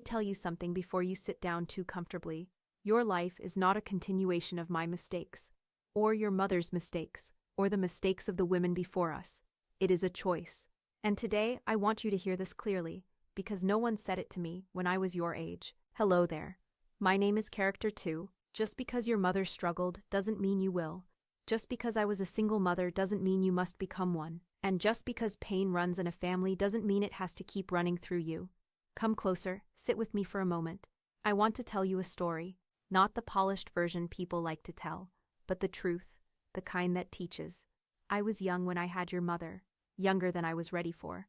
Tell you something before you sit down too comfortably. Your life is not a continuation of my mistakes, or your mother's mistakes, or the mistakes of the women before us. It is a choice. And today I want you to hear this clearly, because no one said it to me when I was your age. Hello there. My name is Character 2. Just because your mother struggled doesn't mean you will. Just because I was a single mother doesn't mean you must become one. And just because pain runs in a family doesn't mean it has to keep running through you. Come closer, sit with me for a moment. I want to tell you a story, not the polished version people like to tell, but the truth, the kind that teaches. I was young when I had your mother, younger than I was ready for.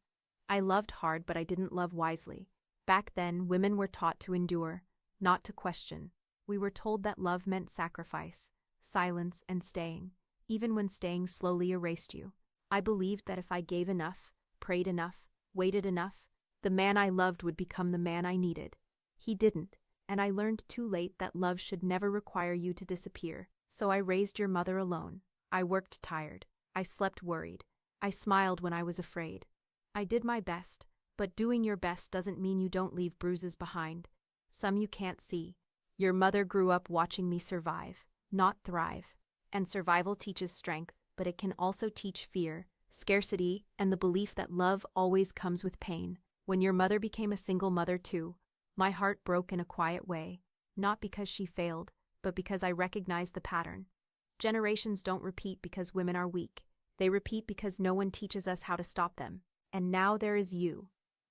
I loved hard, but I didn't love wisely. Back then, women were taught to endure, not to question. We were told that love meant sacrifice, silence, and staying, even when staying slowly erased you. I believed that if I gave enough, prayed enough, waited enough, the man I loved would become the man I needed. He didn't, and I learned too late that love should never require you to disappear. So I raised your mother alone. I worked tired. I slept worried. I smiled when I was afraid. I did my best, but doing your best doesn't mean you don't leave bruises behind. Some you can't see. Your mother grew up watching me survive, not thrive. And survival teaches strength, but it can also teach fear, scarcity, and the belief that love always comes with pain. When your mother became a single mother too, my heart broke in a quiet way, not because she failed, but because I recognized the pattern. Generations don't repeat because women are weak. They repeat because no one teaches us how to stop them. And now there is you.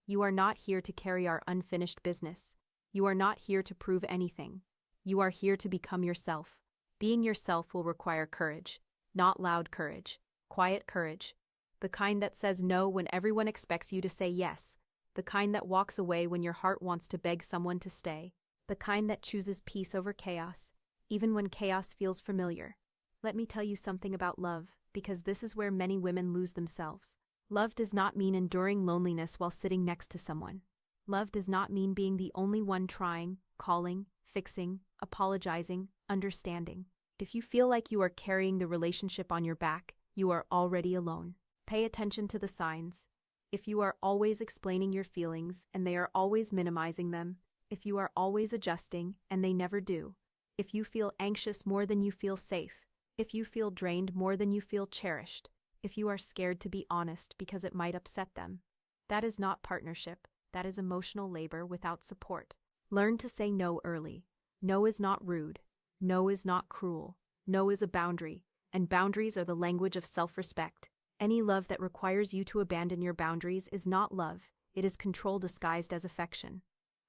You are not here to carry our unfinished business. You are not here to prove anything. You are here to become yourself. Being yourself will require courage, not loud courage, quiet courage. The kind that says no when everyone expects you to say yes. The kind that walks away when your heart wants to beg someone to stay. The kind that chooses peace over chaos, even when chaos feels familiar. Let me tell you something about love, because this is where many women lose themselves. Love does not mean enduring loneliness while sitting next to someone. Love does not mean being the only one trying, calling, fixing, apologizing, understanding. If you feel like you are carrying the relationship on your back, you are already alone. Pay attention to the signs. If you are always explaining your feelings and they are always minimizing them, if you are always adjusting and they never do, if you feel anxious more than you feel safe, if you feel drained more than you feel cherished, if you are scared to be honest because it might upset them, that is not partnership, that is emotional labor without support. Learn to say no early. No is not rude. No is not cruel. No is a boundary, and boundaries are the language of self-respect. Any love that requires you to abandon your boundaries is not love, it is control disguised as affection.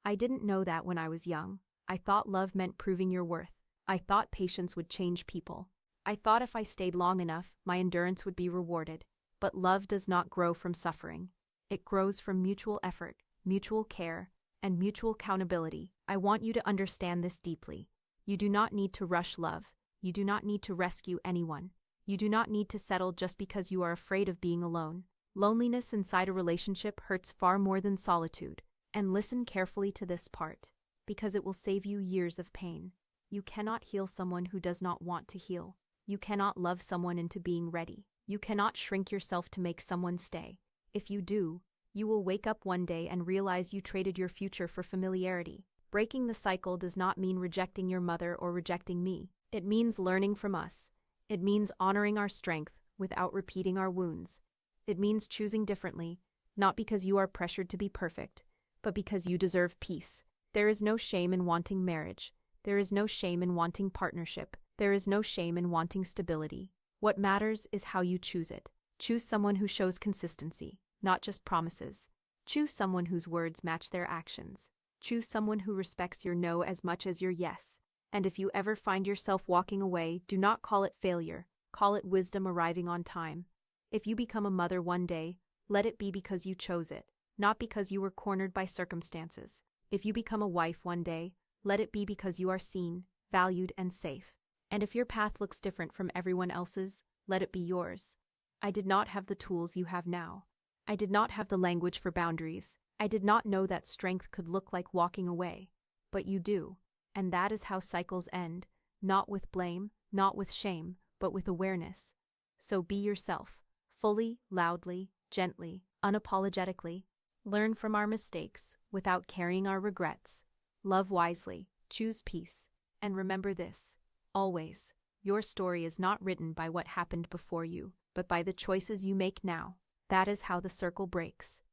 I didn't know that when I was young. I thought love meant proving your worth. I thought patience would change people. I thought if I stayed long enough, my endurance would be rewarded. But love does not grow from suffering. It grows from mutual effort, mutual care, and mutual accountability. I want you to understand this deeply. You do not need to rush love. You do not need to rescue anyone. You do not need to settle just because you are afraid of being alone. Loneliness inside a relationship hurts far more than solitude. And listen carefully to this part, because it will save you years of pain. You cannot heal someone who does not want to heal. You cannot love someone into being ready. You cannot shrink yourself to make someone stay. If you do, you will wake up one day and realize you traded your future for familiarity. Breaking the cycle does not mean rejecting your mother or rejecting me. It means learning from us. It means honoring our strength without repeating our wounds. It means choosing differently, not because you are pressured to be perfect, but because you deserve peace. There is no shame in wanting marriage. There is no shame in wanting partnership. There is no shame in wanting stability. What matters is how you choose it. Choose someone who shows consistency, not just promises. Choose someone whose words match their actions. Choose someone who respects your no as much as your yes. And if you ever find yourself walking away, do not call it failure. Call it wisdom arriving on time. If you become a mother one day, let it be because you chose it, not because you were cornered by circumstances. If you become a wife one day, let it be because you are seen, valued, and safe. And if your path looks different from everyone else's, let it be yours. I did not have the tools you have now. I did not have the language for boundaries. I did not know that strength could look like walking away. But you do. And that is how cycles end, not with blame, not with shame, but with awareness. So be yourself, fully, loudly, gently, unapologetically. Learn from our mistakes without carrying our regrets. Love wisely, choose peace, and remember this, always, your story is not written by what happened before you, but by the choices you make now. That is how the circle breaks.